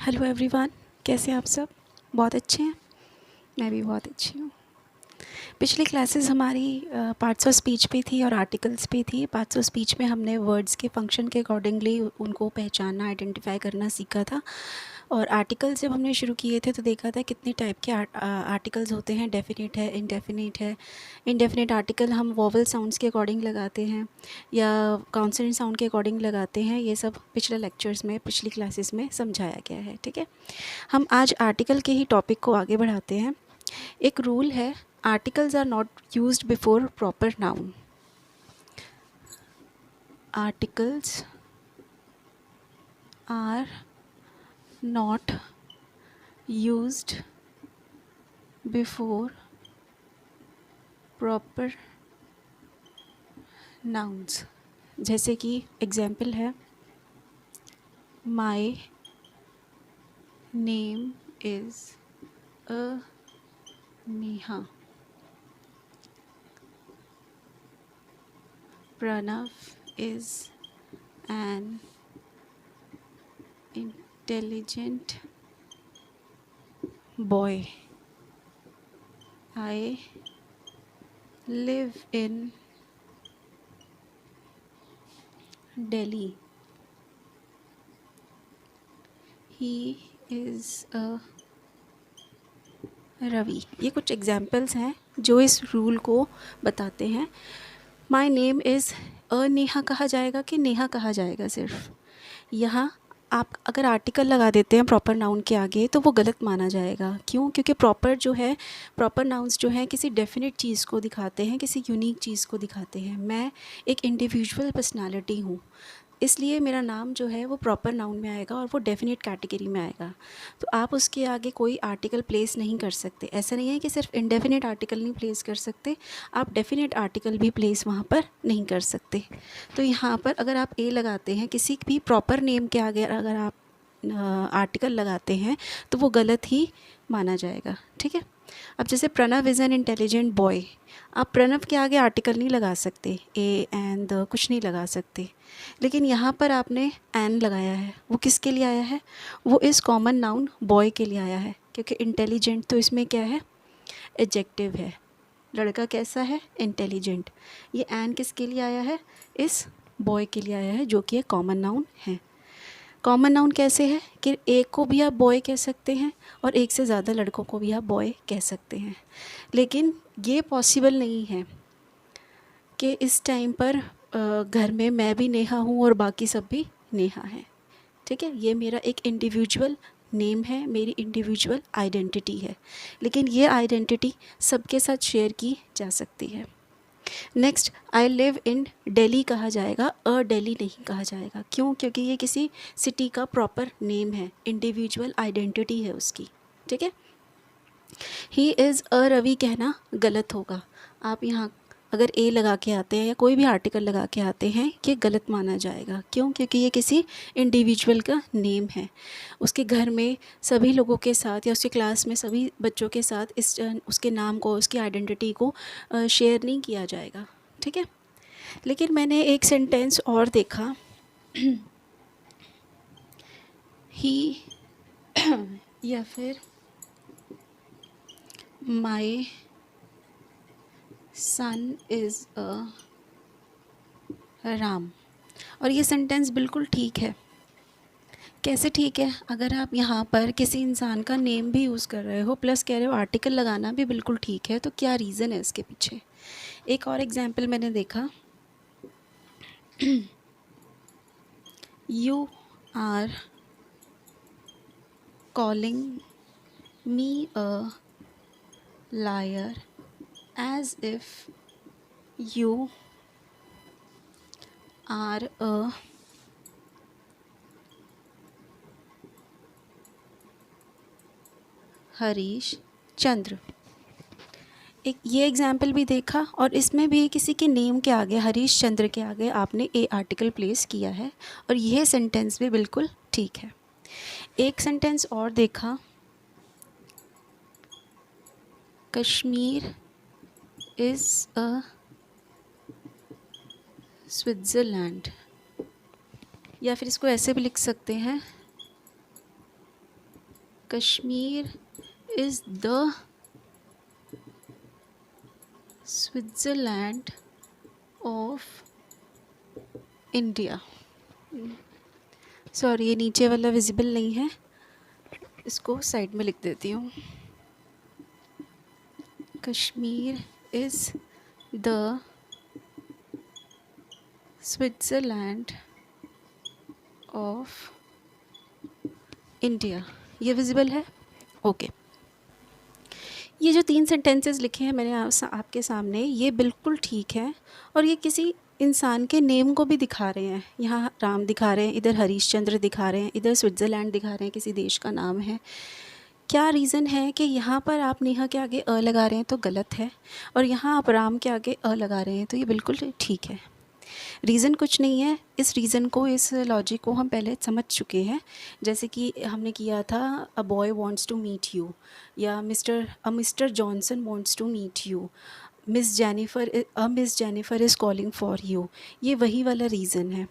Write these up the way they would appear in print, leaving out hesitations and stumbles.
Hello everyone, कैसे हैं आप सब? बहुत अच्छे हैं। मैं भी बहुत अच्छी हूँ। पिछली क्लासेस हमारी पार्ट्स ऑफ स्पीच पे थी और आर्टिकल्स पे थी। पार्ट्स ऑफ स्पीच में हमने वर्ड्स के फंक्शन के अकॉर्डिंगली उनको पहचानना, आइडेंटिफाई करना सीखा था। और आर्टिकल्स जब हमने शुरू किए थे तो देखा था कितने टाइप के आर्टिकल्स होते हैं। डेफिनेट है, इनडेफिनेट है। इनडेफिनेट आर्टिकल हम वोवल साउंड्स के अकॉर्डिंग लगाते हैं या कॉन्सोनेंट साउंड के अकॉर्डिंग लगाते हैं। ये सब पिछले लेक्चर्स में, पिछली क्लासेस में समझाया गया है। ठीक है, हम आज आर्टिकल के ही टॉपिक को आगे बढ़ाते हैं। एक रूल है, articles are not used before proper noun. Articles are not used before proper nouns. जैसे कि एग्जाम्पल है, my name is a Neha, Pranav is an intelligent boy, I live in Delhi, he is a Ravi. ये कुछ examples हैं जो इस rule को बताते हैं। माई नेम इज़ अ नेहा कहा जाएगा कि नेहा कहा जाएगा? सिर्फ यहाँ आप अगर आर्टिकल लगा देते हैं प्रॉपर नाउन के आगे तो वो गलत माना जाएगा। क्यों? क्योंकि प्रॉपर जो है, प्रॉपर नाउन्स जो हैं किसी डेफिनेट चीज़ को दिखाते हैं, किसी यूनिक चीज़ को दिखाते हैं। मैं एक इंडिविजुअल पर्सनालिटी हूँ, इसलिए मेरा नाम जो है वो प्रॉपर नाउन में आएगा और वो डेफिनेट कैटेगरी में आएगा। तो आप उसके आगे कोई आर्टिकल प्लेस नहीं कर सकते। ऐसा नहीं है कि सिर्फ इंडेफिनेट आर्टिकल नहीं प्लेस कर सकते, आप डेफिनेट आर्टिकल भी प्लेस वहाँ पर नहीं कर सकते। तो यहाँ पर अगर आप ए लगाते हैं किसी भी प्रॉपर नेम के आगे, अगर आप आर्टिकल लगाते हैं तो वो गलत ही माना जाएगा। ठीक है, अब जैसे Pranav is an intelligent boy, आप प्रणव के आगे आर्टिकल नहीं लगा सकते, ए एंड द कुछ नहीं लगा सकते। लेकिन यहाँ पर आपने एन लगाया है, वो किसके लिए आया है? वो इस कॉमन नाउन बॉय के लिए आया है, क्योंकि इंटेलिजेंट तो इसमें क्या है? एडजेक्टिव है। लड़का कैसा है? इंटेलिजेंट। ये एन किसके लिए आया है? इस बॉय के लिए आया है, जो कि एक कॉमन नाउन है। कॉमन नाउन कैसे है कि एक को भी आप बॉय कह सकते हैं और एक से ज़्यादा लड़कों को भी आप बॉय कह सकते हैं। लेकिन ये पॉसिबल नहीं है कि इस टाइम पर घर में मैं भी नेहा हूँ और बाकी सब भी नेहा हैं। ठीक है, ये मेरा एक इंडिविजुअल नेम है, मेरी इंडिविजुअल आइडेंटिटी है। लेकिन ये आइडेंटिटी सबके साथ शेयर की जा सकती है। नेक्स्ट, आई लिव इन दिल्ली कहा जाएगा, अ दिल्ली नहीं कहा जाएगा। क्यों? क्योंकि ये किसी सिटी का प्रॉपर नेम है, इंडिविजुअल आइडेंटिटी है उसकी। ठीक है, ही इज़ अ रवि कहना गलत होगा। आप यहाँ अगर ए लगा के आते हैं या कोई भी आर्टिकल लगा के आते हैं, ये गलत माना जाएगा। क्यों? क्योंकि ये किसी इंडिविजुअल का नेम है। उसके घर में सभी लोगों के साथ या उसके क्लास में सभी बच्चों के साथ इस उसके नाम को, उसकी आइडेंटिटी को शेयर नहीं किया जाएगा। ठीक है, लेकिन मैंने एक सेंटेंस और देखा, ही या फिर माई सन इज़ अ राम, और ये सेंटेंस बिल्कुल ठीक है। कैसे ठीक है? अगर आप यहाँ पर किसी इंसान का नेम भी यूज़ कर रहे हो प्लस कह रहे हो आर्टिकल लगाना भी बिल्कुल ठीक है, तो क्या रीज़न है इसके पीछे? एक और एग्जांपल मैंने देखा, you are calling me a liar as if you are a Harish Chandra. एक ये एग्जाम्पल भी देखा और इसमें भी किसी के नेम के आगे, हरीश चंद्र के आगे आपने ए आर्टिकल प्लेस किया है और यह सेंटेंस भी बिल्कुल ठीक है। एक सेंटेंस और देखा, कश्मीर इज़ अ स्विट्ज़रलैंड, या फिर इसको ऐसे भी लिख सकते हैं, Kashmir is the Switzerland of India. Sorry, ये नीचे वाला विजिबल नहीं है, इसको साइड में लिख देती हूँ। Kashmir is the Switzerland of India. ये विजिबल है? ओके। ये जो 3 सेंटेंसेस लिखे हैं मैंने आपके सामने, ये बिल्कुल ठीक है और ये किसी इंसान के नेम को भी दिखा रहे हैं। यहाँ राम दिखा रहे हैं, इधर हरीश चंद्र दिखा रहे हैं, इधर स्विट्ज़रलैंड दिखा रहे हैं, किसी देश का नाम है। क्या रीज़न है कि यहाँ पर आप नेहा के आगे अ लगा रहे हैं तो गलत है, और यहाँ आप राम के आगे अ लगा रहे हैं तो ये बिल्कुल ठीक है। रीज़न कुछ नहीं है, इस रीज़न को, इस लॉजिक को हम पहले समझ चुके हैं। जैसे कि हमने किया था a boy wants to meet you, या mister Johnson wants to meet you, miss Jennifer is calling for you. ये वही वाला रीज़न है।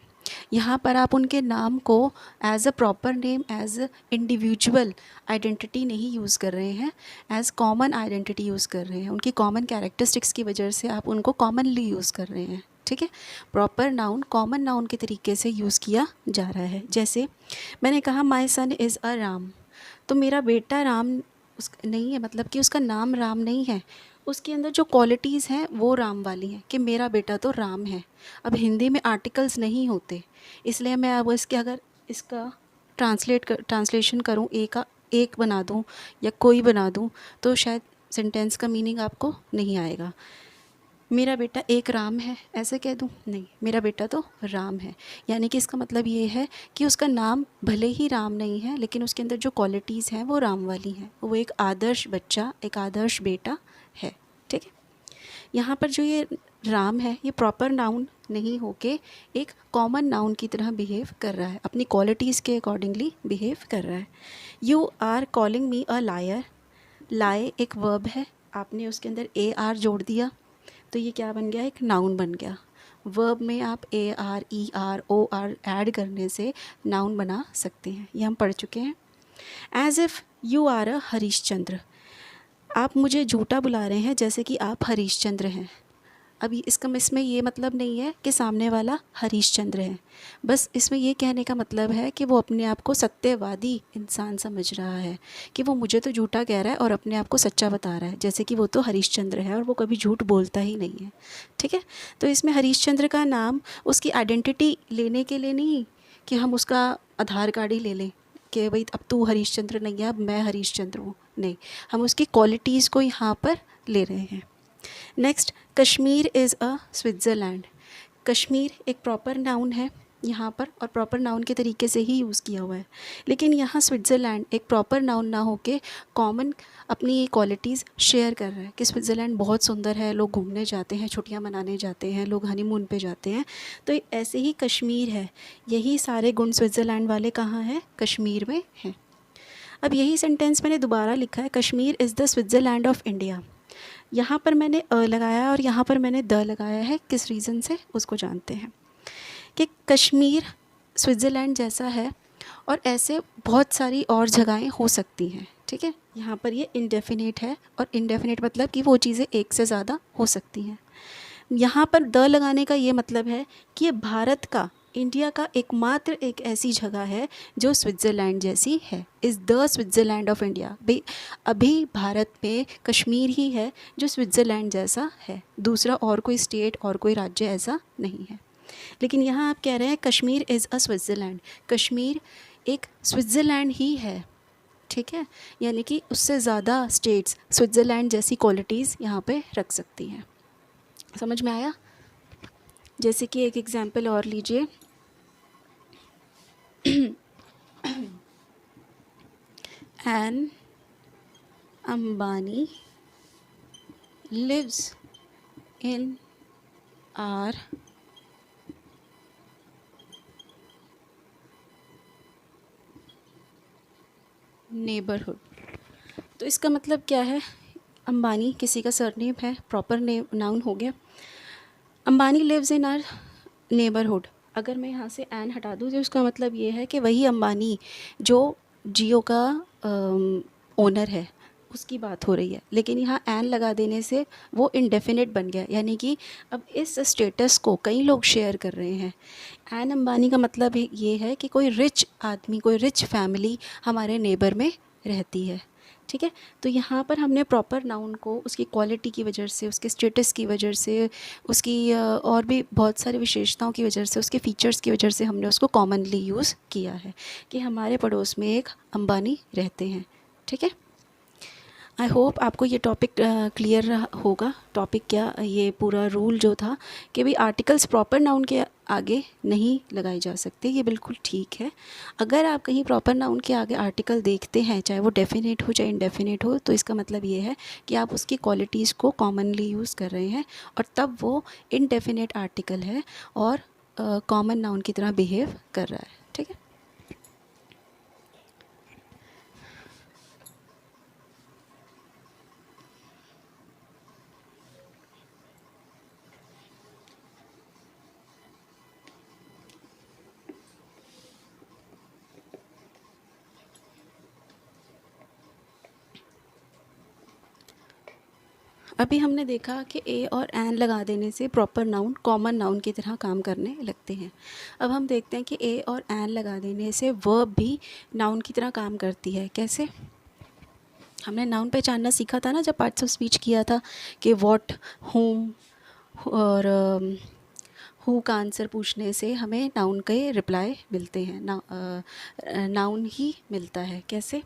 यहाँ पर आप उनके नाम को as a proper name, as a individual identity नहीं यूज़ कर रहे हैं, एज कॉमन आइडेंटिटी यूज़ कर रहे हैं। उनकी कॉमन कैरेक्टरिस्टिक्स की वजह से आप उनको कॉमनली यूज़ कर रहे हैं। ठीक है, प्रॉपर नाउन कॉमन नाउन के तरीके से यूज़ किया जा रहा है। जैसे मैंने कहा माई सन इज़ अ राम, तो मेरा बेटा राम नहीं है, मतलब कि उसका नाम राम नहीं है, उसके अंदर जो क्वालिटीज़ हैं वो राम वाली हैं कि मेरा बेटा तो राम है। अब हिंदी में आर्टिकल्स नहीं होते, इसलिए मैं अब अगर इसका ट्रांसलेशन करूँ, एक बना दूँ या कोई बना दूँ, तो शायद सेंटेंस का मीनिंग आपको नहीं आएगा। मेरा बेटा एक राम है ऐसे कह दूँ? नहीं, मेरा बेटा तो राम है। यानी कि इसका मतलब ये है कि उसका नाम भले ही राम नहीं है, लेकिन उसके अंदर जो क्वालिटीज़ हैं वो राम वाली हैं। वो एक आदर्श बच्चा, एक आदर्श बेटा है। ठीक है, यहाँ पर जो ये राम है ये प्रॉपर नाउन नहीं होके एक कॉमन नाउन की तरह बिहेव कर रहा है, अपनी क्वालिटीज़ के अकॉर्डिंगली बिहेव कर रहा है। You are calling me a liar, lie एक वर्ब है, आपने उसके अंदर ए आर जोड़ दिया तो ये क्या बन गया? एक नाउन बन गया। वर्ब में आप A R, E R, O R add करने से नाउन बना सकते हैं, ये हम पढ़ चुके हैं। As if you are a Harish Chandra, आप मुझे झूठा बुला रहे हैं जैसे कि आप हरीश चंद्र हैं। अभी इसमें ये मतलब नहीं है कि सामने वाला हरीश चंद्र है, बस इसमें ये कहने का मतलब है कि वो अपने आप को सत्यवादी इंसान समझ रहा है, कि वो मुझे तो झूठा कह रहा है और अपने आप को सच्चा बता रहा है, जैसे कि वो तो हरीश चंद्र है और वो कभी झूठ बोलता ही नहीं है। ठीक है, तो इसमें हरीश चंद्र का नाम उसकी आइडेंटिटी लेने के लिए नहीं कि हम उसका आधार कार्ड ही ले लें कि भाई अब तू हरीश चंद्र नहीं है, अब मैं हरीश चंद्र हूँ, नहीं, हम उसकी क्वालिटीज़ को यहाँ पर ले रहे हैं। Next, Kashmir is a Switzerland. Kashmir एक प्रॉपर नाउन है यहाँ पर, और प्रॉपर नाउन के तरीके से ही यूज़ किया हुआ है, लेकिन यहाँ स्विट्ज़रलैंड एक प्रॉपर नाउन ना होके कॉमन अपनी क्वालिटीज़ शेयर कर रहा है कि स्विट्ज़रलैंड बहुत सुंदर है, लोग घूमने जाते हैं, छुट्टियाँ मनाने जाते हैं, लोग हनीमून पे जाते हैं, तो ऐसे ही कश्मीर है, यही सारे गुण स्विट्ज़रलैंड वाले कहाँ हैं? कश्मीर में हैं। अब यही सेंटेंस मैंने दोबारा लिखा है, Kashmir is the Switzerland of India. यहाँ पर मैंने अ लगाया और यहाँ पर मैंने द लगाया है, किस रीज़न से उसको जानते हैं कि कश्मीर स्विट्ज़रलैंड जैसा है और ऐसे बहुत सारी और जगहें हो सकती हैं। ठीक है, यहाँ पर ये इंडेफिनेट है, और इंडेफिनेट मतलब कि वो चीज़ें एक से ज़्यादा हो सकती हैं। यहाँ पर द लगाने का ये मतलब है कि ये भारत का, इंडिया का एकमात्र एक ऐसी जगह है जो स्विट्ज़रलैंड जैसी है, is the Switzerland of India. भाई अभी भारत में कश्मीर ही है जो स्विट्ज़रलैंड जैसा है, दूसरा और कोई स्टेट और कोई राज्य ऐसा नहीं है। लेकिन यहाँ आप कह रहे हैं Kashmir is a Switzerland, Kashmir एक स्विट्ज़रलैंड ही है। ठीक है, यानी कि उससे ज़्यादा स्टेट्स स्विट्ज़रलैंड जैसी क्वालिटीज़ यहाँ पे रख सकती हैं। समझ में आया? जैसे कि एक एग्जांपल और लीजिए, an Ambani lives in our neighborhood। तो इसका मतलब क्या है? अंबानी किसी का सरनेम है, प्रॉपर नेम नाउन हो गया। Ambani lives in our neighbourhood, अगर मैं यहाँ से एन हटा दूँ तो उसका मतलब ये है कि वही अंबानी जो जियो का ओनर है उसकी बात हो रही है, लेकिन यहाँ एन लगा देने से वो इंडेफिनिट बन गया, यानी कि अब इस स्टेटस को कई लोग शेयर कर रहे हैं। एन अंबानी का मतलब ये है कि कोई रिच आदमी, कोई रिच फैमिली हमारे नेबर में रहती है, ठीक है। तो यहाँ पर हमने प्रॉपर नाउन को उसकी क्वालिटी की वजह से, उसके स्टेटस की वजह से, उसकी और भी बहुत सारी विशेषताओं की वजह से, उसके फीचर्स की वजह से हमने उसको कॉमनली यूज़ किया है कि हमारे पड़ोस में एक अंबानी रहते हैं, ठीक है। आई होप आपको ये टॉपिक क्लियर होगा। टॉपिक क्या, ये पूरा रूल जो था कि भाई आर्टिकल्स प्रॉपर नाउन के आगे नहीं लगाए जा सकते, ये बिल्कुल ठीक है। अगर आप कहीं प्रॉपर नाउन के आगे आर्टिकल देखते हैं, चाहे वो डेफिनेट हो चाहे इनडेफिनेट हो, तो इसका मतलब ये है कि आप उसकी क्वालिटीज़ को कॉमनली यूज़ कर रहे हैं और तब वो इनडेफिनेट आर्टिकल है और कॉमन नाउन की तरह बिहेव कर रहा है, ठीक है। अभी हमने देखा कि ए और एन लगा देने से प्रॉपर नाउन कॉमन नाउन की तरह काम करने लगते हैं। अब हम देखते हैं कि ए और एन लगा देने से वर्ब भी नाउन की तरह काम करती है। कैसे? हमने नाउन पहचानना सीखा था ना जब पार्ट्स ऑफ स्पीच किया था कि व्हाट, होम और हु का आंसर पूछने से हमें नाउन के रिप्लाई मिलते हैं, नाउन ही मिलता है। कैसे?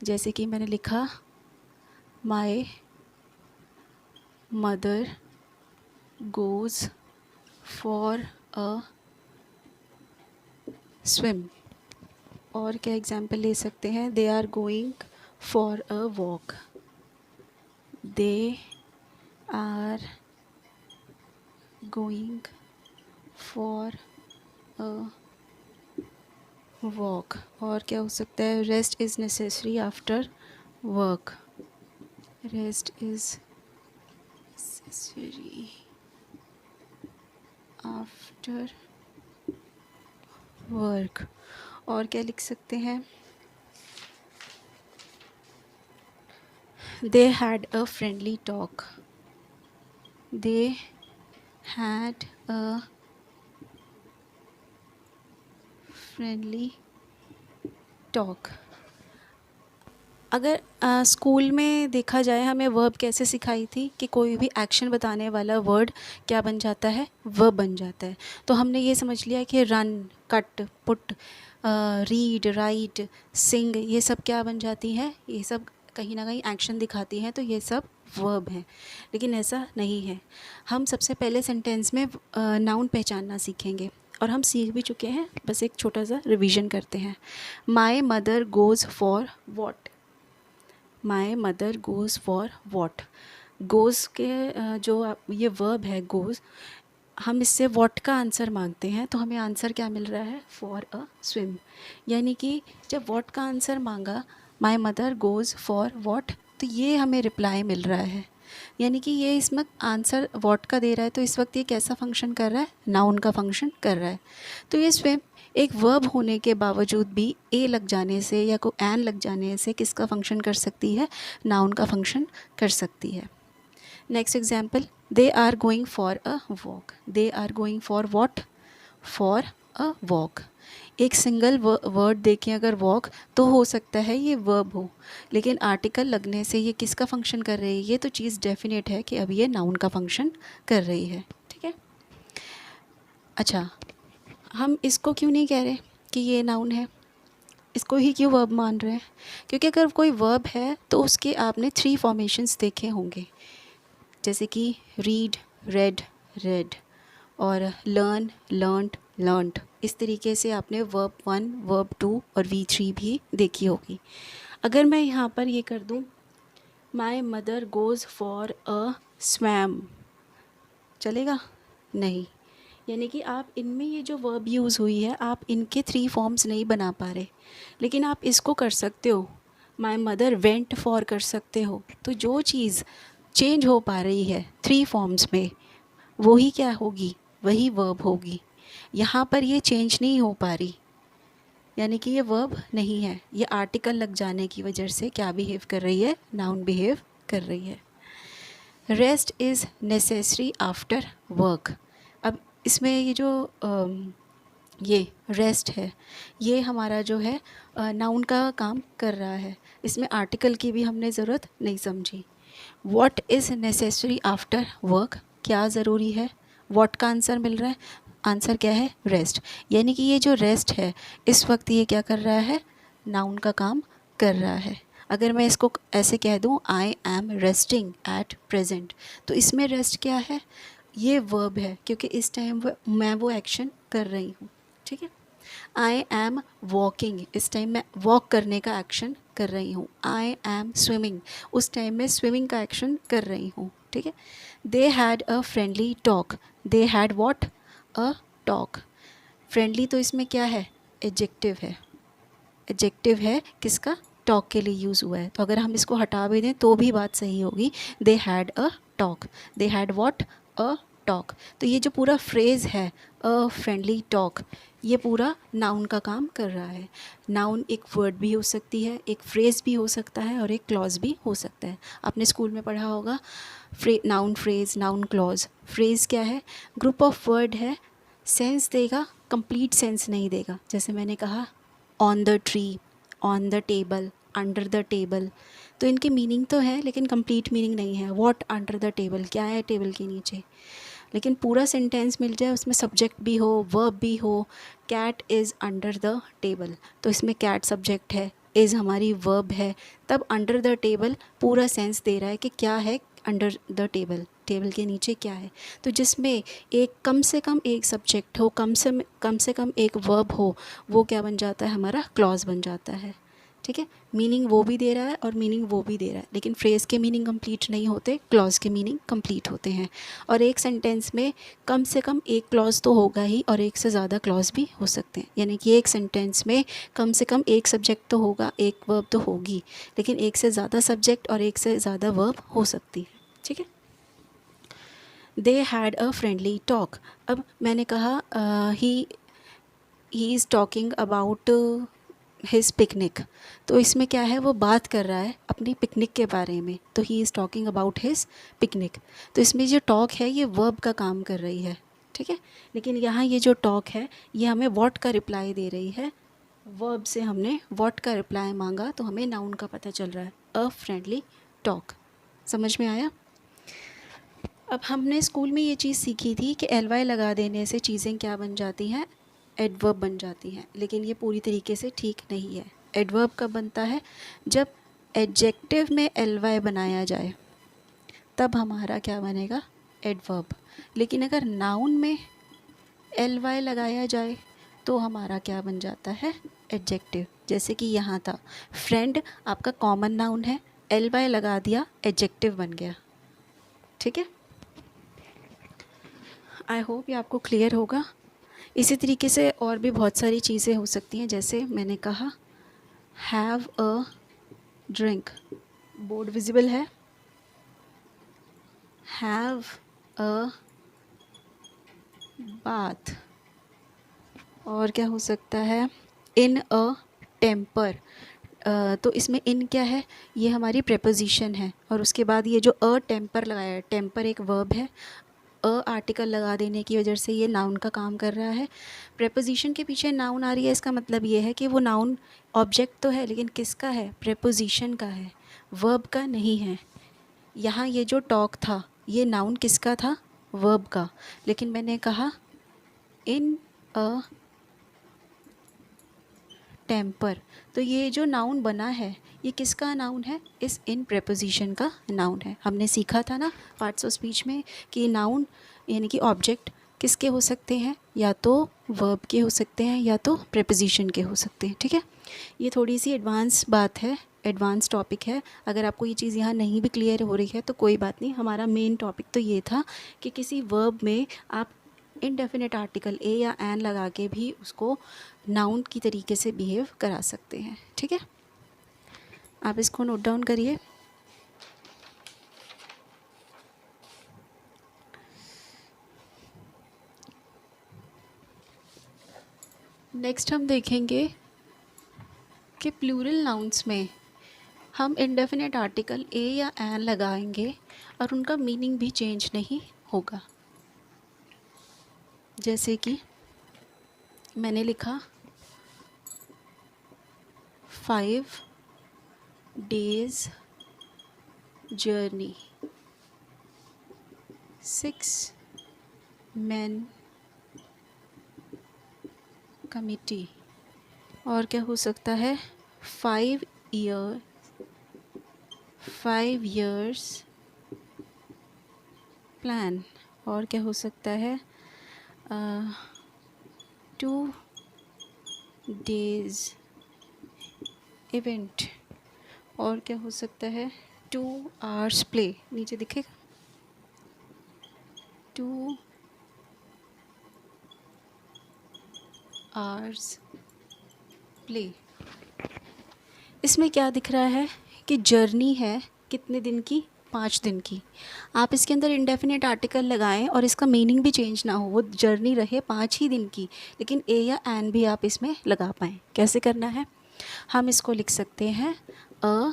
जैसे कि मैंने लिखा my mother goes for a swim, और क्या एग्जाम्पल ले सकते हैं? They are going for a walk, they are going for a walk. और क्या हो सकता है? Rest is necessary after work, rest is necessary after work. और क्या लिख सकते हैं? They had a friendly talk, they had a friendly talk. अगर स्कूल में देखा जाए हमें वर्ब कैसे सिखाई थी कि कोई भी एक्शन बताने वाला वर्ड क्या बन जाता है? वर्ब बन जाता है। तो हमने ये समझ लिया कि run, cut, put, read, write, sing, ये सब क्या बन जाती हैं? ये सब कहीं ना कहीं एक्शन दिखाती हैं, तो ये सब वर्ब हैं। लेकिन ऐसा नहीं है। हम सबसे पहले सेंटेंस में नाउन पहचानना सीखेंगे और हम सीख भी चुके हैं, बस एक छोटा सा रिवीजन करते हैं। My mother goes for what, my mother goes for what. Goes के जो ये वर्ब है गोज़, हम इससे वॉट का आंसर मांगते हैं, तो हमें आंसर क्या मिल रहा है? For a swim. यानी कि जब वॉट का आंसर मांगा, my mother goes for what, तो ये हमें रिप्लाई मिल रहा है। यानी कि ये इसमें आंसर वॉट का दे रहा है, तो इस वक्त ये कैसा फंक्शन कर रहा है? नाउन का फंक्शन कर रहा है। तो ये स्विम एक वर्ब होने के बावजूद भी ए लग जाने से या को एन लग जाने से किसका फंक्शन कर सकती है? नाउन का फंक्शन कर सकती है। Next example, they are going for a walk, they are going फॉर वॉट? फॉर अ वॉक। एक सिंगल वर्ड देखें अगर वॉक, तो हो सकता है ये वर्ब हो, लेकिन आर्टिकल लगने से ये किसका फंक्शन कर रही है? ये तो चीज़ डेफिनेट है कि अब ये नाउन का फंक्शन कर रही है, ठीक है। अच्छा, हम इसको क्यों नहीं कह रहे कि ये नाउन है? इसको ही क्यों वर्ब मान रहे हैं? क्योंकि अगर कोई वर्ब है तो उसके आपने 3 फॉर्मेशंस देखे होंगे, जैसे कि रीड, रेड, रेड, और लर्न, लर्नड, लर्नड। इस तरीके से आपने वर्ब 1, वर्ब 2 और V3 भी देखी होगी। अगर मैं यहाँ पर ये कर दूँ, my mother goes for a swum, चलेगा? नहीं। यानी कि आप इनमें ये जो वर्ब यूज़ हुई है, आप इनके 3 फॉर्म्स नहीं बना पा रहे, लेकिन आप इसको कर सकते हो, माई मदर वेंट फॉर कर सकते हो। तो जो चीज़ चेंज हो पा रही है 3 फॉर्म्स में, वही क्या होगी? वही वर्ब होगी। यहाँ पर ये चेंज नहीं हो पा रही, यानी कि ये वर्ब नहीं है, ये आर्टिकल लग जाने की वजह से क्या बिहेव कर रही है, नाउन बिहेव कर रही है। Rest is necessary after work. अब इसमें ये जो ये रेस्ट है, ये हमारा जो है नाउन का काम कर रहा है, इसमें आर्टिकल की भी हमने ज़रूरत नहीं समझी। What is necessary after work, क्या ज़रूरी है, व्हाट का आंसर मिल रहा है, आंसर क्या है, रेस्ट। यानी कि ये जो रेस्ट है इस वक्त ये क्या कर रहा है, नाउन का काम कर रहा है। अगर मैं इसको ऐसे कह दूँ, I am resting at present, तो इसमें रेस्ट क्या है, ये वर्ब है, क्योंकि इस टाइम मैं वो एक्शन कर रही हूँ। ठीक है। आई एम वॉकिंग, इस टाइम मैं वॉक करने का एक्शन कर रही हूँ। आई एम स्विमिंग, उस टाइम में स्विमिंग का एक्शन कर रही हूँ। ठीक है। दे had a friendly talk, they had what, a talk. Friendly तो इसमें क्या है, एडजेक्टिव है, एडजेक्टिव है किसका, टॉक के लिए यूज़ हुआ है, तो अगर हम इसको हटा भी दें तो भी बात सही होगी। दे had a talk, they had what, a talk. तो ये जो पूरा फ्रेज़ है अ फ्रेंडली टॉक, ये पूरा नाउन का काम कर रहा है। नाउन एक वर्ड भी हो सकती है, एक फ्रेज़ भी हो सकता है और एक क्लॉज भी हो सकता है। आपने स्कूल में पढ़ा होगा noun phrase, noun clause. Phrase क्या है, ग्रुप ऑफ वर्ड है, सेंस देगा, कंप्लीट सेंस नहीं देगा। जैसे मैंने कहा on the tree, on the table, under the table, तो इनके मीनिंग तो है लेकिन कंप्लीट मीनिंग नहीं है। व्हाट अंडर द टेबल, क्या है टेबल के नीचे, लेकिन पूरा सेंटेंस मिल जाए, उसमें सब्जेक्ट भी हो, वर्ब भी हो। Cat is under the table, तो इसमें कैट सब्जेक्ट है, इज़ हमारी वर्ब है, तब अंडर द टेबल पूरा सेंस दे रहा है कि क्या है अंडर द टेबल, टेबल के नीचे क्या है। तो जिसमें एक कम से कम एक सब्जेक्ट हो, कम से कम एक वर्ब हो, वो क्या बन जाता है, हमारा क्लॉज बन जाता है। ठीक है। मीनिंग वो भी दे रहा है और मीनिंग वो भी दे रहा है, लेकिन फ्रेज़ के मीनिंग कंप्लीट नहीं होते, क्लॉज के मीनिंग कंप्लीट होते हैं। और एक सेंटेंस में कम से कम एक क्लॉज तो होगा ही और एक से ज़्यादा क्लॉज भी हो सकते हैं। यानी कि एक सेंटेंस में कम से कम एक सब्जेक्ट तो होगा, एक वर्ब तो होगी, लेकिन एक से ज़्यादा सब्जेक्ट और एक से ज़्यादा वर्ब हो सकती है। ठीक है। दे हैड अ फ्रेंडली टॉक। अब मैंने कहा he is talking about his picnic, तो इसमें क्या है, वो बात कर रहा है अपनी पिकनिक के बारे में, तो he is talking about his picnic. तो इसमें जो टॉक है ये वर्ब का काम कर रही है। ठीक है। लेकिन यहाँ ये जो टॉक है ये हमें व्हाट का रिप्लाई दे रही है, वर्ब से हमने व्हाट का रिप्लाई मांगा तो हमें नाउन का पता चल रहा है, अ फ्रेंडली टॉक। समझ में आया। अब हमने स्कूल में ये चीज़ सीखी थी कि एल वाई लगा देने से चीज़ें क्या बन जाती हैं, एडवर्ब बन जाती हैं, लेकिन ये पूरी तरीके से ठीक नहीं है। एडवर्ब कब बनता है, जब एडजेक्टिव में एल वाई बनाया जाए, तब हमारा क्या बनेगा, एडवर्ब। लेकिन अगर नाउन में एल वाई लगाया जाए तो हमारा क्या बन जाता है, एडजेक्टिव। जैसे कि यहाँ था, फ्रेंड आपका कॉमन नाउन है, एल वाई लगा दिया, एडजेक्टिव बन गया। ठीक है। आई होप ये आपको क्लियर होगा। इसी तरीके से और भी बहुत सारी चीज़ें हो सकती हैं, जैसे मैंने कहा have a drink, board visible है, हैव अ बाथ, और क्या हो सकता है, इन अ टेम्पर। तो इसमें इन क्या है, ये हमारी प्रेपोजिशन है, और उसके बाद ये जो अ टेम्पर लगाया है, टेम्पर एक वर्ब है, अ आर्टिकल लगा देने की वजह से ये नाउन का काम कर रहा है। प्रेपोजिशन के पीछे नाउन आ रही है, इसका मतलब ये है कि वो नाउन ऑब्जेक्ट तो है लेकिन किसका है, प्रेपोजिशन का है, वर्ब का नहीं है। यहाँ ये जो टॉक था ये नाउन किसका था, वर्ब का, लेकिन मैंने कहा इन अ टेम्पर, तो ये जो नाउन बना है ये किसका नाउन है, इस इन प्रेपोजिशन का नाउन है। हमने सीखा था ना पार्ट्स ऑफ स्पीच में कि नाउन यानी कि ऑब्जेक्ट किसके हो सकते हैं, या तो वर्ब के हो सकते हैं या तो प्रेपोजिशन के हो सकते हैं। ठीक है। ये थोड़ी सी एडवांस बात है, एडवांस टॉपिक है। अगर आपको ये चीज़ यहाँ नहीं भी क्लियर हो रही है तो कोई बात नहीं, हमारा मेन टॉपिक तो ये था कि किसी वर्ब में आप इनडेफिनेट आर्टिकल ए या एन लगा के भी उसको नाउन की तरीके से बिहेव करा सकते हैं। ठीक है। आप इसको नोट डाउन करिए। नेक्स्ट हम देखेंगे कि प्लूरल नाउन्स में हम इंडेफिनेट आर्टिकल ए या एन लगाएंगे और उनका मीनिंग भी चेंज नहीं होगा। जैसे कि मैंने लिखा 5 days journey, 6 men committee। और क्या हो सकता है? 5 years plan। और क्या हो सकता है? 2 days event। और क्या हो सकता है? 2 hours play। नीचे दिखेगा 2 hours play। इसमें क्या दिख रहा है कि जर्नी है कितने दिन की? 5 दिन की। आप इसके अंदर इंडेफिनेट आर्टिकल लगाएं और इसका मीनिंग भी चेंज ना हो, वो जर्नी रहे 5 ही दिन की, लेकिन ए या एन भी आप इसमें लगा पाएँ। कैसे करना है? हम इसको लिख सकते हैं अ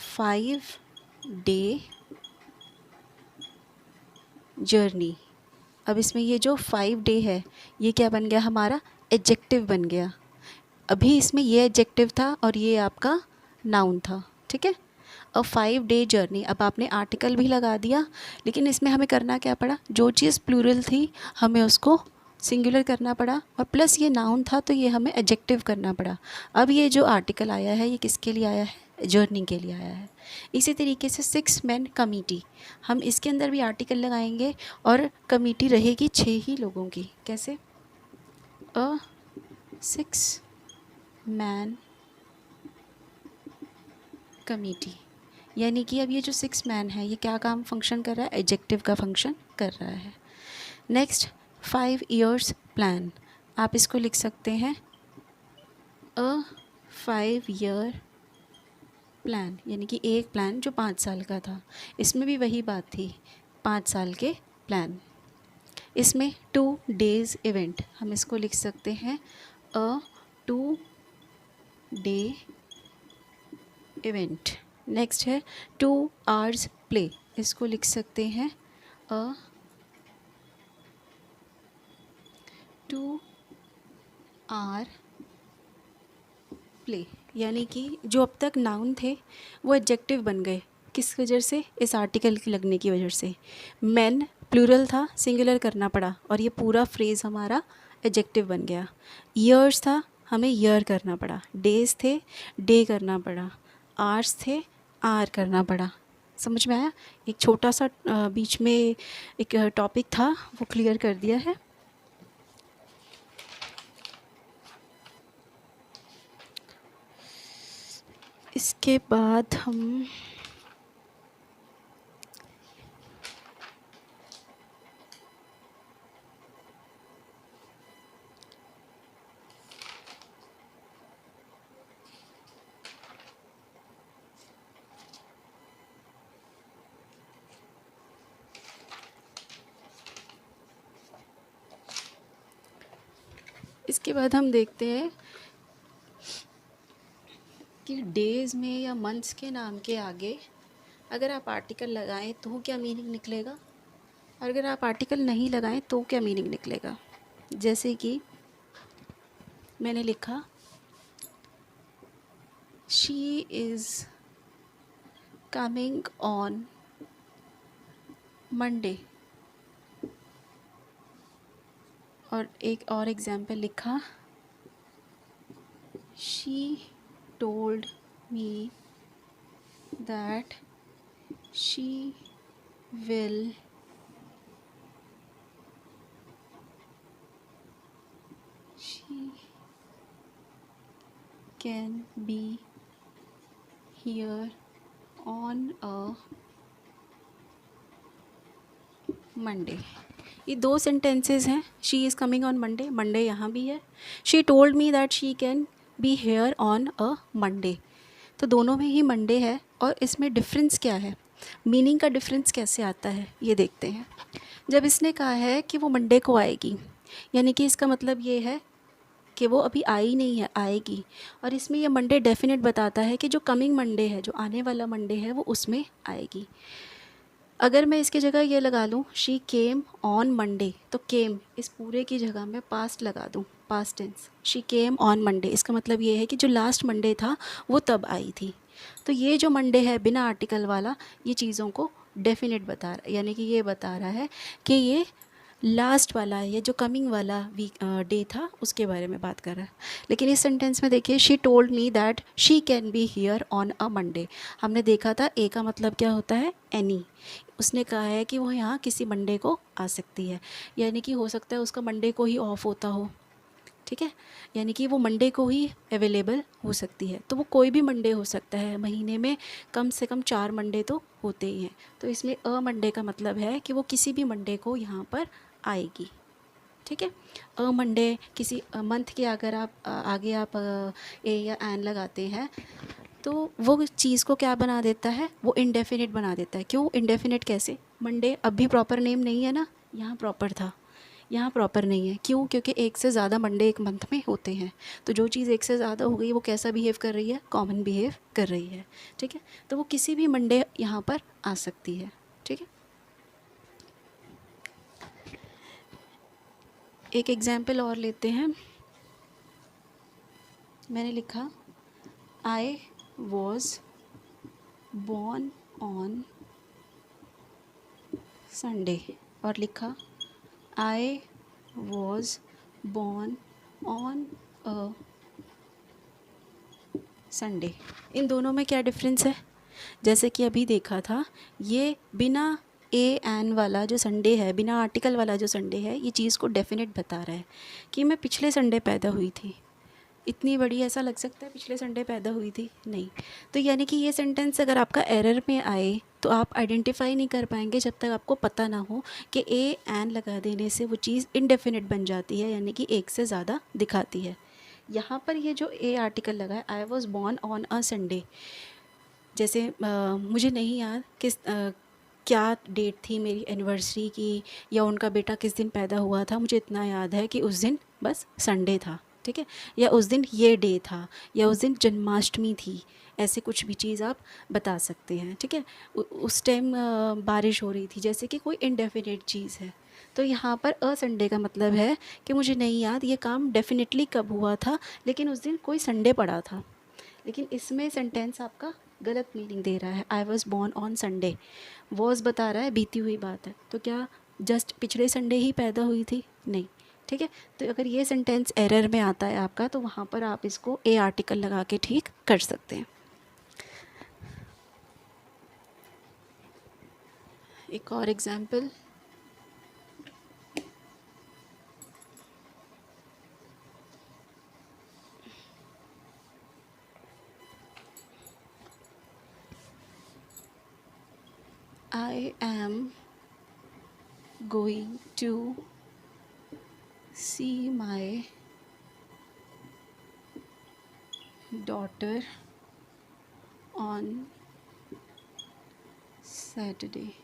5 day जर्नी। अब इसमें ये जो 5 डे है ये क्या बन गया? हमारा एडजेक्टिव बन गया। अभी इसमें ये एडजेक्टिव था और ये आपका नाउन था, ठीक है। अ 5 day जर्नी। अब आपने आर्टिकल भी लगा दिया, लेकिन इसमें हमें करना क्या पड़ा? जो चीज़ प्लूरल थी हमें उसको सिंगुलर करना पड़ा, और प्लस ये नाउन था तो ये हमें एडजेक्टिव करना पड़ा। अब ये जो आर्टिकल आया है ये किसके लिए आया है? जर्नी के लिए आया है। इसी तरीके से 6 men कमेटी, हम इसके अंदर भी आर्टिकल लगाएंगे और कमेटी रहेगी 6 ही लोगों की। कैसे? अ 6 man कमेटी, यानी कि अब ये जो 6 मैन है ये क्या काम फंक्शन कर रहा है? एडजेक्टिव का फंक्शन कर रहा है। नेक्स्ट 5 years प्लान, आप इसको लिख सकते हैं अ 5 year प्लान, यानी कि एक प्लान जो 5 साल का था। इसमें भी वही बात थी, 5 साल के प्लान। इसमें 2 days इवेंट, हम इसको लिख सकते हैं अ 2 day इवेंट। नेक्स्ट है 2 hours प्ले, इसको लिख सकते हैं अ 2 hour प्ले, यानी कि जो अब तक नाउन थे वो एडजेक्टिव बन गए। किस वजह से? इस आर्टिकल के लगने की वजह से। मैन प्लूरल था, सिंगुलर करना पड़ा और ये पूरा फ्रेज़ हमारा एडजेक्टिव बन गया। ईयर्स था, हमें ईयर करना पड़ा। डेज थे, डे करना पड़ा। आर्स थे, आर करना पड़ा। समझ में आया? एक छोटा सा बीच में एक टॉपिक था वो क्लियर कर दिया है। इसके बाद हम देखते हैं कि डेज़ में या मंथ्स के नाम के आगे अगर आप आर्टिकल लगाएं तो क्या मीनिंग निकलेगा, और अगर आप आर्टिकल नहीं लगाएं तो क्या मीनिंग निकलेगा। जैसे कि मैंने लिखा she is coming on Monday, और एक और एग्जाम्पल लिखा she told me that she will she can be here on a Monday। ये 2 सेंटेंसेस हैं। She is coming on Monday, Monday यहाँ भी है। She told me that she can be here on a Monday, तो दोनों में ही Monday है। और इसमें डिफरेंस क्या है, मीनिंग का डिफरेंस कैसे आता है ये देखते हैं। जब इसने कहा है कि वो मंडे को आएगी, यानी कि इसका मतलब ये है कि वो अभी आई नहीं है, आएगी। और इसमें ये मंडे डेफिनेट बताता है कि जो कमिंग मंडे है, जो आने वाला मंडे है, वो उसमें आएगी। अगर मैं इसकी जगह ये लगा लूँ शी केम ऑन मंडे, तो केम इस पूरे की जगह मैं पास्ट लगा दूँ, past tense, she came on Monday, इसका मतलब ये है कि जो लास्ट मंडे था वो तब आई थी। तो ये जो मंडे है बिना आर्टिकल वाला, ये चीज़ों को डेफिनेट बता रहा है, यानी कि ये बता रहा है कि ये लास्ट वाला है, ये जो कमिंग वाला वीक डे था उसके बारे में बात कर रहा है। लेकिन इस सेंटेंस में देखिए, she told me that she can be here on a Monday. हमने देखा था ए का मतलब क्या होता है, एनी। उसने कहा है कि वो यहाँ किसी मंडे को आ सकती है, यानी कि हो सकता है उसका मंडे को ही ऑफ होता हो, ठीक है, यानी कि वो मंडे को ही अवेलेबल हो सकती है। तो वो कोई भी मंडे हो सकता है, महीने में कम से कम 4 मंडे तो होते ही हैं। तो इसमें अ मंडे का मतलब है कि वो किसी भी मंडे को यहाँ पर आएगी, ठीक है। अ मंडे किसी मंथ के अगर आप आगे आप ए या एन लगाते हैं तो वो चीज़ को क्या बना देता है, वो इंडेफिनिट बना देता है। क्यों इंडेफिनिट, कैसे? मंडे अब भी प्रॉपर नेम नहीं है ना, यहाँ प्रॉपर था, यहाँ प्रॉपर नहीं है। क्यों? क्योंकि एक से ज़्यादा मंडे एक मंथ में होते हैं। तो जो चीज़ एक से ज़्यादा हो गई वो कैसा बिहेव कर रही है, कॉमन बिहेव कर रही है, ठीक है। तो वो किसी भी मंडे यहाँ पर आ सकती है, ठीक है। एक एग्जाम्पल और लेते हैं। मैंने लिखा I was born on Sunday, और लिखा I was born on a Sunday। इन दोनों में क्या डिफरेंस है? जैसे कि अभी देखा था, ये बिना ए एन वाला जो संडे है, बिना आर्टिकल वाला जो संडे है, ये चीज़ को डेफिनेट बता रहा है कि मैं पिछले संडे पैदा हुई थी। इतनी बड़ी, ऐसा लग सकता है पिछले संडे पैदा हुई थी, नहीं। तो यानी कि ये सेंटेंस अगर आपका एरर में आए तो आप आइडेंटिफाई नहीं कर पाएंगे जब तक आपको पता ना हो कि ए एन लगा देने से वो चीज़ इनडेफिनिट बन जाती है, यानी कि एक से ज़्यादा दिखाती है। यहाँ पर ये जो ए आर्टिकल लगा है, I was born on a Sunday, जैसे मुझे नहीं याद किस क्या डेट थी मेरी एनिवर्सरी की, या उनका बेटा किस दिन पैदा हुआ था, मुझे इतना याद है कि उस दिन बस संडे था, ठीक है, या उस दिन ये डे था, या उस दिन जन्माष्टमी थी, ऐसे कुछ भी चीज़ आप बता सकते हैं, ठीक है। उस टाइम बारिश हो रही थी, जैसे कि कोई इनडेफिनेट चीज़ है। तो यहाँ पर अ संडे का मतलब है कि मुझे नहीं याद ये काम डेफिनेटली कब हुआ था, लेकिन उस दिन कोई संडे पड़ा था। लेकिन इसमें सेंटेंस आपका गलत मीनिंग दे रहा है। I was born on Sunday, was बता रहा है बीती हुई बात है, तो क्या जस्ट पिछले संडे ही पैदा हुई थी? नहीं, ठीक है। तो अगर ये सेंटेंस एरर में आता है आपका, तो वहाँ पर आप इसको ए आर्टिकल लगा के ठीक कर सकते हैं। एक और example, I am going to see my daughter on Saturday।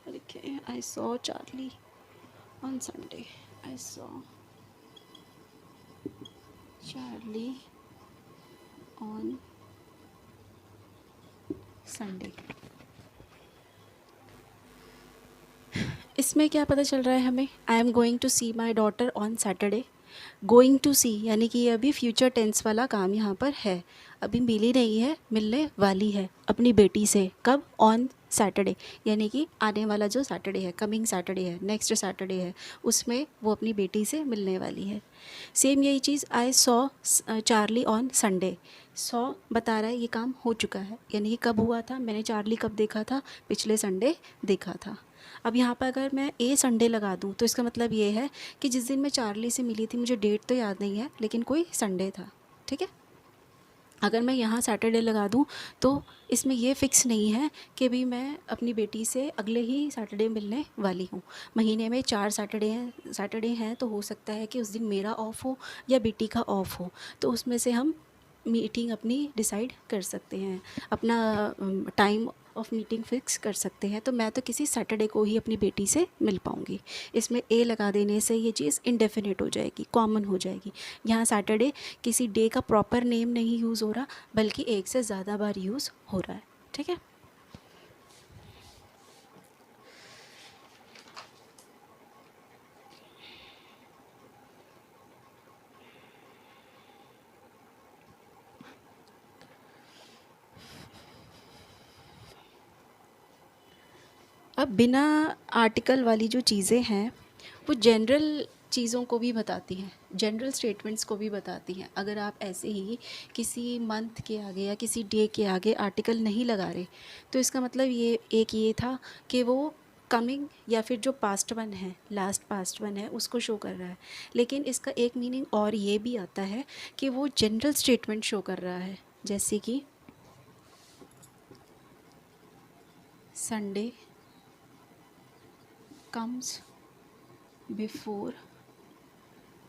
Okay, I saw Charlie on Sunday। I saw Charlie on Sunday। इसमें क्या पता चल रहा है हमें? I am going to see my daughter on Saturday. Going to see यानी कि ये अभी फ्यूचर टेंस वाला काम यहाँ पर है, अभी मिली नहीं है, मिलने वाली है अपनी बेटी से। कब? ऑन सैटरडे, यानी कि आने वाला जो सैटरडे है, कमिंग सैटरडे है, नेक्स्ट सैटरडे है, उसमें वो अपनी बेटी से मिलने वाली है। सेम यही चीज़, I saw Charlie on Sunday. So बता रहा है ये काम हो चुका है, यानी कि कब हुआ था, मैंने चार्ली कब देखा था, पिछले संडे देखा था। अब यहाँ पर अगर मैं ए संडे लगा दूँ तो इसका मतलब ये है कि जिस दिन मैं चार्ली से मिली थी, मुझे डेट तो याद नहीं है, लेकिन कोई संडे था, ठीक है। अगर मैं यहाँ सैटरडे लगा दूँ तो इसमें ये फ़िक्स नहीं है कि भी मैं अपनी बेटी से अगले ही सैटरडे मिलने वाली हूँ। महीने में 4 सैटरडे हैं, तो हो सकता है कि उस दिन मेरा ऑफ़ हो या बेटी का ऑफ़ हो, तो उसमें से हम मीटिंग अपनी डिसाइड कर सकते हैं, अपना टाइम ऑफ मीटिंग फिक्स कर सकते हैं। तो मैं तो किसी सैटरडे को ही अपनी बेटी से मिल पाऊँगी। इसमें ए लगा देने से ये चीज़ इंडेफिनिट हो जाएगी, कॉमन हो जाएगी। यहाँ सैटरडे किसी डे का प्रॉपर नेम नहीं यूज़ हो रहा, बल्कि एक से ज़्यादा बार यूज़ हो रहा है। ठीक है। अब बिना आर्टिकल वाली जो चीज़ें हैं वो जनरल चीज़ों को भी बताती हैं, जनरल स्टेटमेंट्स को भी बताती हैं। अगर आप ऐसे ही किसी मंथ के आगे या किसी डे के आगे आर्टिकल नहीं लगा रहे, तो इसका मतलब ये था कि वो कमिंग या फिर जो पास्ट वन है, लास्ट पास्ट वन है, उसको शो कर रहा है। लेकिन इसका एक मीनिंग और ये भी आता है कि वो जनरल स्टेटमेंट शो कर रहा है, जैसे कि संडे कम्स बिफोर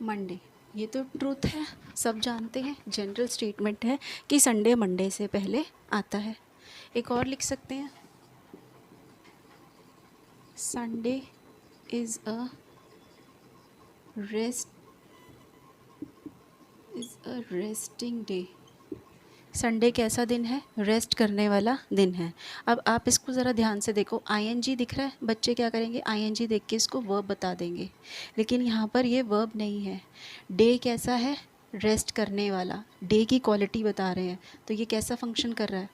मंडे। ये तो ट्रूथ है, सब जानते हैं, जनरल स्टेटमेंट है कि संडे मंडे से पहले आता है। एक और लिख सकते हैं, Sunday is a resting day. Sunday कैसा दिन है? रेस्ट करने वाला दिन है। अब आप इसको ज़रा ध्यान से देखो, आईएनजी दिख रहा है, बच्चे क्या करेंगे, आईएनजी देख के इसको वर्ब बता देंगे, लेकिन यहाँ पर ये वर्ब नहीं है। डे कैसा है? रेस्ट करने वाला, डे की क्वालिटी बता रहे हैं, तो ये कैसा फंक्शन कर रहा है?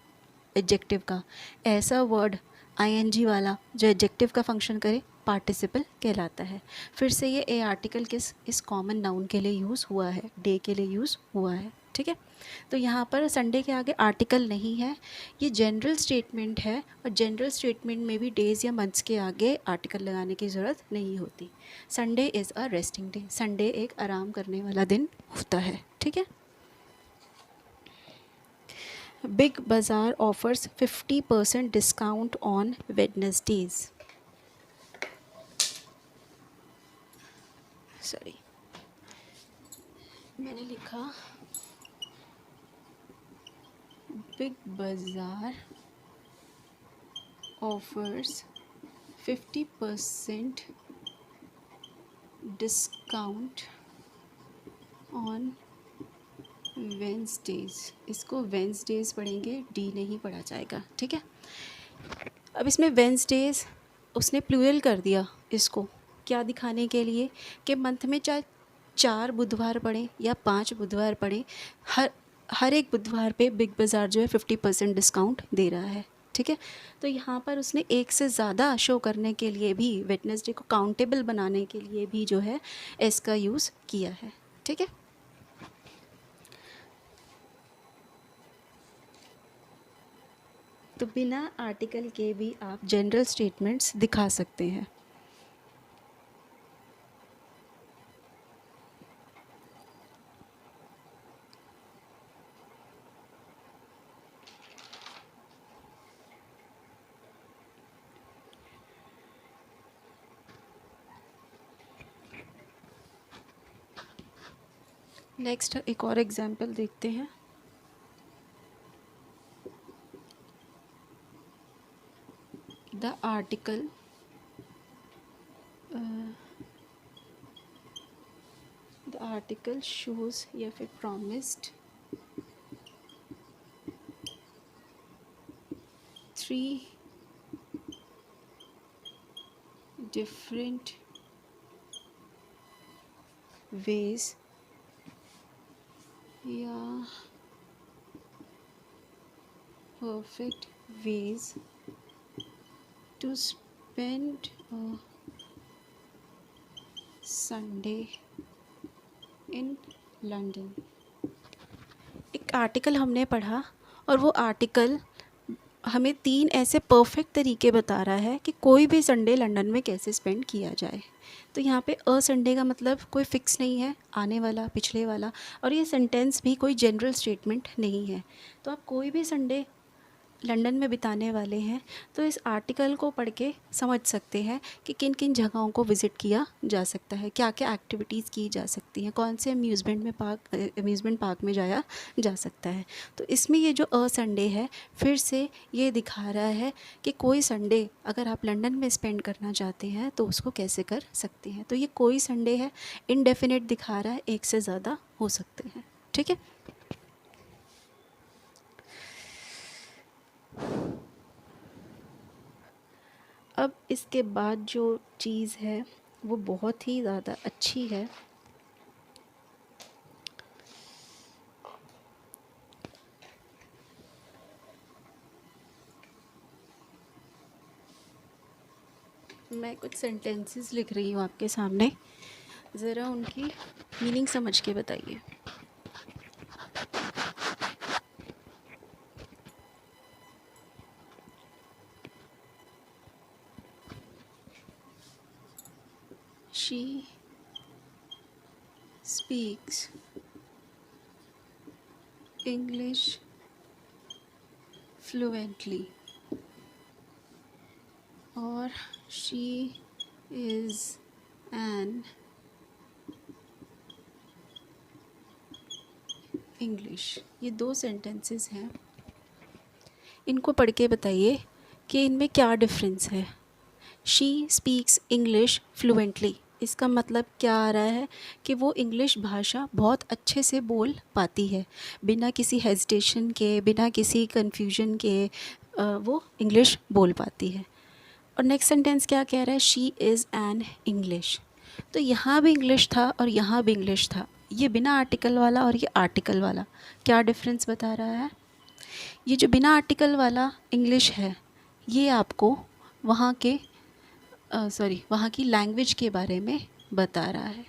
एडजेक्टिव का। ऐसा वर्ड आईएनजी वाला जो एडजेक्टिव का फंक्शन करे, पार्टिसिपल कहलाता है। फिर से ये ए आर्टिकल इस कॉमन नाउन के लिए यूज़ हुआ है, डे के लिए यूज़ हुआ है। ठीक है। तो यहाँ पर संडे के आगे आर्टिकल नहीं है, ये जनरल स्टेटमेंट है, और जनरल स्टेटमेंट में भी डेज़ या मंथ्स के आगे आर्टिकल लगाने की ज़रूरत नहीं होती। Sunday is a resting day, Sunday एक आराम करने वाला दिन होता है। ठीक है। बिग बाज़ार offers 50% discount on Wednesday's. Sorry, मैंने लिखा बिग बाज़ार ऑफर्स 50% डिस्काउंट ऑन वेंसडेज। इसको वेंसडेज पढ़ेंगे, डी नहीं पढ़ा जाएगा। ठीक है। अब इसमें वेंसडेज उसने प्लूरल कर दिया, इसको क्या दिखाने के लिए कि मंथ में चाहे 4 बुधवार पड़े या 5 बुधवार पड़े, हर एक बुधवार पे बिग बाज़ार जो है 50% डिस्काउंट दे रहा है। ठीक है। तो यहाँ पर उसने एक से ज़्यादा शो करने के लिए भी, वेडनेसडे को काउंटेबल बनाने के लिए भी जो है एस का यूज़ किया है। ठीक है। तो बिना आर्टिकल के भी आप जनरल स्टेटमेंट्स दिखा सकते हैं। नेक्स्ट एक और एग्जांपल देखते हैं। द आर्टिकल शोज या फिर प्रॉमिस्ड 3 different ways या perfect ways to spend a Sunday in London। एक आर्टिकल हमने पढ़ा, और वो आर्टिकल हमें 3 ऐसे परफेक्ट तरीके बता रहा है कि कोई भी संडे लंदन में कैसे स्पेंड किया जाए। तो यहाँ पे अ संडे का मतलब कोई फिक्स नहीं है, आने वाला, पिछले वाला, और ये सेंटेंस भी कोई जनरल स्टेटमेंट नहीं है। तो आप कोई भी संडे लंदन में बिताने वाले हैं तो इस आर्टिकल को पढ़ के समझ सकते हैं कि किन किन जगहों को विज़िट किया जा सकता है, क्या क्या एक्टिविटीज़ की जा सकती हैं, कौन से अम्यूज़मेंट पार्क में जाया जा सकता है। तो इसमें ये जो संडे है फिर से ये दिखा रहा है कि कोई संडे अगर आप लंदन में स्पेंड करना चाहते हैं तो उसको कैसे कर सकते हैं। तो ये कोई संडे है, इनडेफिनिट दिखा रहा है, एक से ज़्यादा हो सकते हैं। ठीक है। अब इसके बाद जो चीज़ है वो बहुत ही ज़्यादा अच्छी है। मैं कुछ सेंटेंसेस लिख रही हूँ आपके सामने, ज़रा उनकी मीनिंग समझ के बताइए। She speaks English fluently और she is an English। ये दो सेंटेंसेस हैं, इनको पढ़ के बताइए कि इनमें क्या डिफरेंस है। शी स्पीक्स इंग्लिश फ्लुएंटली, इसका मतलब क्या आ रहा है कि वो इंग्लिश भाषा बहुत अच्छे से बोल पाती है, बिना किसी हेजिटेशन के, बिना किसी कन्फ्यूजन के वो इंग्लिश बोल पाती है। और नेक्स्ट सेंटेंस क्या कह रहा है, शी इज़ एन इंग्लिश। तो यहाँ भी इंग्लिश था और यहाँ भी इंग्लिश था, ये बिना आर्टिकल वाला और ये आर्टिकल वाला, क्या डिफरेंस बता रहा है। ये जो बिना आर्टिकल वाला इंग्लिश है ये आपको वहाँ के वहाँ की लैंग्वेज के बारे में बता रहा है,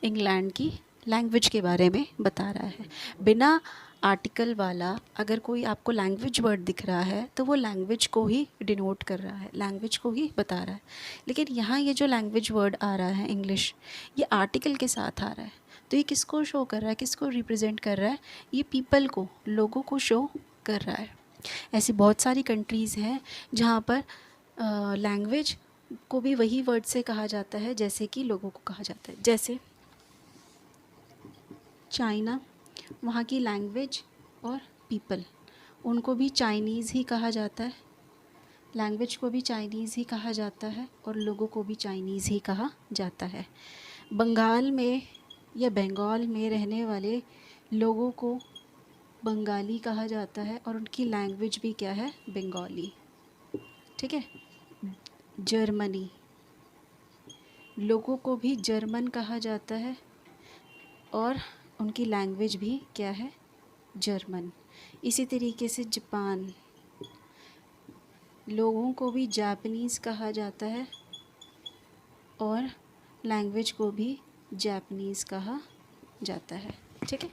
इंग्लैंड की लैंग्वेज के बारे में बता रहा है। बिना आर्टिकल वाला अगर कोई आपको लैंग्वेज वर्ड दिख रहा है तो वो लैंग्वेज को ही डिनोट कर रहा है, लैंग्वेज को ही बता रहा है। लेकिन यहाँ ये जो लैंग्वेज वर्ड आ रहा है इंग्लिश, ये आर्टिकल के साथ आ रहा है। तो ये किसको शो कर रहा है, किसको रिप्रेजेंट कर रहा है, ये पीपल को, लोगों को शो कर रहा है। ऐसी बहुत सारी कंट्रीज़ हैं जहाँ पर लैंग्वेज को भी वही वर्ड से कहा जाता है जैसे कि लोगों को कहा जाता है। जैसे चाइना, वहाँ की लैंग्वेज और पीपल, उनको भी चाइनीज़ ही कहा जाता है, लैंग्वेज को भी चाइनीज़ ही कहा जाता है और लोगों को भी चाइनीज़ ही कहा जाता है। बंगाल में या बंगाल में रहने वाले लोगों को बंगाली कहा जाता है और उनकी लैंग्वेज भी क्या है, बंगाली। ठीक है। जर्मनी, लोगों को भी जर्मन कहा जाता है और उनकी लैंग्वेज भी क्या है, जर्मन। इसी तरीके से जापान, लोगों को भी जापानीज़ कहा जाता है और लैंग्वेज को भी जापानीज़ कहा जाता है। ठीक है।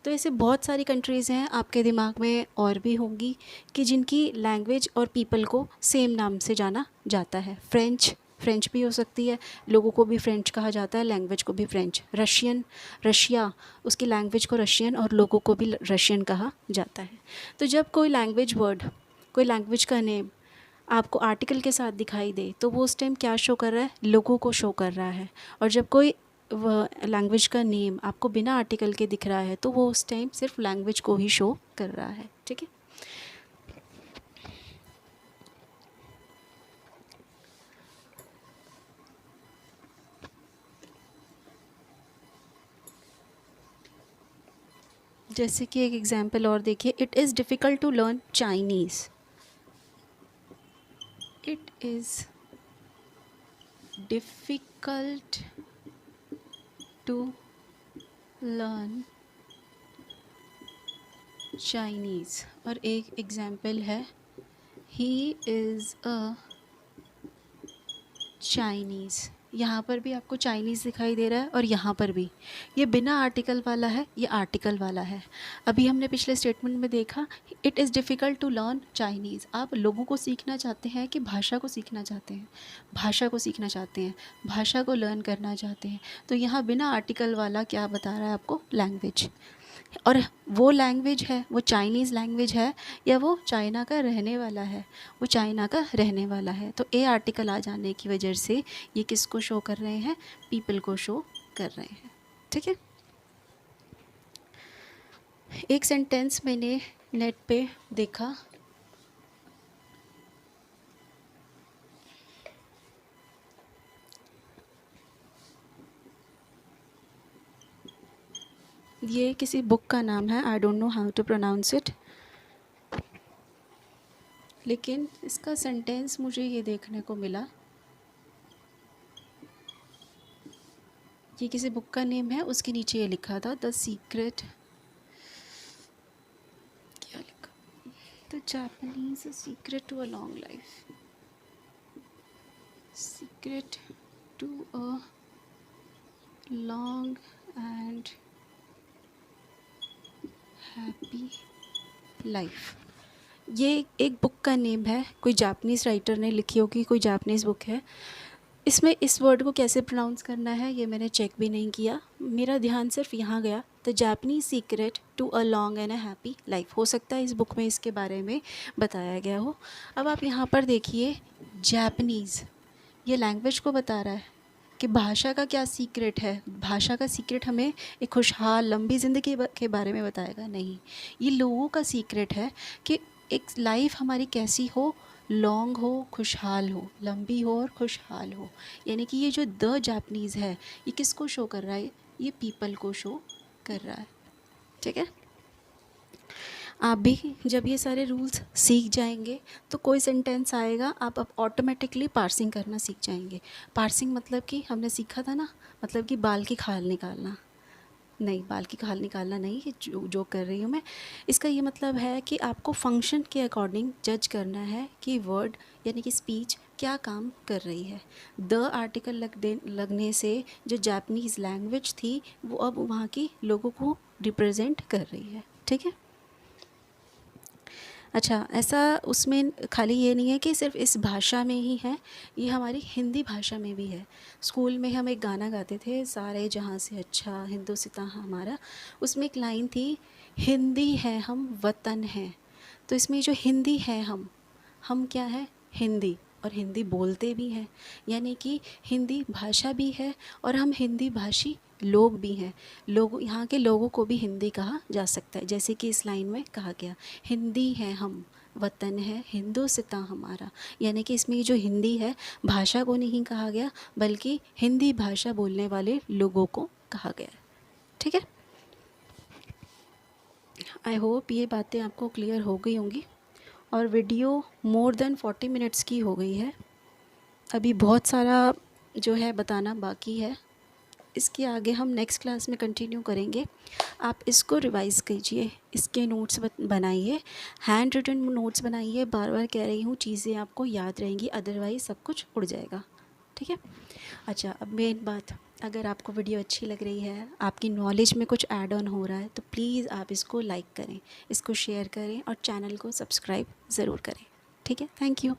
तो ऐसे बहुत सारी कंट्रीज़ हैं, आपके दिमाग में और भी होंगी कि जिनकी लैंग्वेज और पीपल को सेम नाम से जाना जाता है। फ्रेंच भी हो सकती है, लोगों को भी फ्रेंच कहा जाता है, लैंग्वेज को भी फ्रेंच। रशिया, उसकी लैंग्वेज को रशियन और लोगों को भी रशियन कहा जाता है। तो जब कोई लैंग्वेज वर्ड, कोई लैंग्वेज का नेम आपको आर्टिकल के साथ दिखाई दे तो वो उस टाइम क्या शो कर रहा है, लोगों को शो कर रहा है। और जब कोई लैंग्वेज का नेम आपको बिना आर्टिकल के दिख रहा है तो वो उस टाइम सिर्फ लैंग्वेज को ही शो कर रहा है। ठीक है। जैसे कि एक एग्जांपल और देखिए, it is difficult to learn Chinese. It is difficult to learn Chinese. और एक एग्जांपल है, ही इज़ अ चाइनीज़। यहाँ पर भी आपको चाइनीज़ दिखाई दे रहा है और यहाँ पर भी, ये बिना आर्टिकल वाला है, ये आर्टिकल वाला है। अभी हमने पिछले स्टेटमेंट में देखा, it is difficult to learn Chinese. आप लोगों को सीखना चाहते हैं कि भाषा को सीखना चाहते हैं, भाषा को सीखना चाहते हैं, भाषा को लर्न करना चाहते हैं। तो यहाँ बिना आर्टिकल वाला क्या बता रहा है आपको, लैंग्वेज। और वो लैंग्वेज है, वो चाइनीज़ लैंग्वेज है या वो चाइना का रहने वाला है, वो चाइना का रहने वाला है। तो ए आर्टिकल आ जाने की वजह से ये किसको शो कर रहे हैं, पीपल को शो कर रहे हैं। ठीक है। एक सेंटेंस मैंने नेट पे देखा, ये किसी बुक का नाम है, I don't know how to pronounce it, लेकिन इसका सेंटेंस मुझे ये देखने को मिला, ये किसी बुक का नेम है, उसके नीचे ये लिखा था द सीक्रेट, क्या लिखा, the Japanese secret to a long life, secret to a long and happy life. ये एक बुक का नेम है, कोई जापानीज़ राइटर ने लिखी होगी, कोई जापानीज़ बुक है। इसमें इस वर्ड को कैसे प्रोनाउंस करना है ये मैंने चेक भी नहीं किया, मेरा ध्यान सिर्फ यहाँ गया, the Japanese secret to a long and a happy life. हो सकता है इस बुक में इसके बारे में बताया गया हो। अब आप यहाँ पर देखिए, जापानीज़ ये लैंग्वेज को बता रहा है कि भाषा का क्या सीक्रेट है। भाषा का सीक्रेट हमें एक खुशहाल लंबी ज़िंदगी के बारे में बताएगा, नहीं, ये लोगों का सीक्रेट है कि एक लाइफ हमारी कैसी हो, लॉन्ग हो, खुशहाल हो, लंबी हो और खुशहाल हो। यानी कि ये जो द जापानीज़ है ये किसको शो कर रहा है, ये पीपल को शो कर रहा है। ठीक है। आप भी जब ये सारे रूल्स सीख जाएंगे तो कोई सेंटेंस आएगा आप ऑटोमेटिकली पार्सिंग करना सीख जाएंगे। पार्सिंग मतलब कि हमने सीखा था ना, मतलब कि बाल की खाल निकालना, नहीं, बाल की खाल निकालना नहीं, ये जो कर रही हूँ मैं, इसका ये मतलब है कि आपको फंक्शन के अकॉर्डिंग जज करना है कि वर्ड यानी कि स्पीच क्या काम कर रही है। द आर्टिकल लगने से जो जापानीज़ लैंग्वेज थी वो अब वहाँ की लोगों को रिप्रेजेंट कर रही है। ठीक है। अच्छा, ऐसा उसमें खाली ये नहीं है कि सिर्फ इस भाषा में ही है, ये हमारी हिंदी भाषा में भी है। स्कूल में हम एक गाना गाते थे, सारे जहाँ से अच्छा हिंदुस्तां हमारा, उसमें एक लाइन थी, हिंदी है हम वतन है। तो इसमें जो हिंदी है हम क्या है, हिंदी, और हिंदी बोलते भी हैं, यानी कि हिंदी भाषा भी है और हम हिंदी भाषी लोग भी हैं। लोग, यहाँ के लोगों को भी हिंदी कहा जा सकता है, जैसे कि इस लाइन में कहा गया, हिंदी है हम वतन है हिंदुस्तां हमारा। यानी कि इसमें जो हिंदी है भाषा को नहीं कहा गया, बल्कि हिंदी भाषा बोलने वाले लोगों को कहा गया। ठीक है। आई होप ये बातें आपको क्लियर हो गई होंगी। और वीडियो मोर देन 40 मिनट्स की हो गई है, अभी बहुत सारा जो है बताना बाकी है, इसके आगे हम नेक्स्ट क्लास में कंटिन्यू करेंगे। आप इसको रिवाइज़ कीजिए, इसके नोट्स बनाइए, हैंड रिटन नोट्स बनाइए, बार बार कह रही हूँ, चीज़ें आपको याद रहेंगी, अदरवाइज़ सब कुछ उड़ जाएगा। ठीक है। अच्छा, अब मेन बात, अगर आपको वीडियो अच्छी लग रही है, आपकी नॉलेज में कुछ ऐड ऑन हो रहा है, तो प्लीज़ आप इसको लाइक करें, इसको शेयर करें और चैनल को सब्सक्राइब ज़रूर करें। ठीक है। Thank you.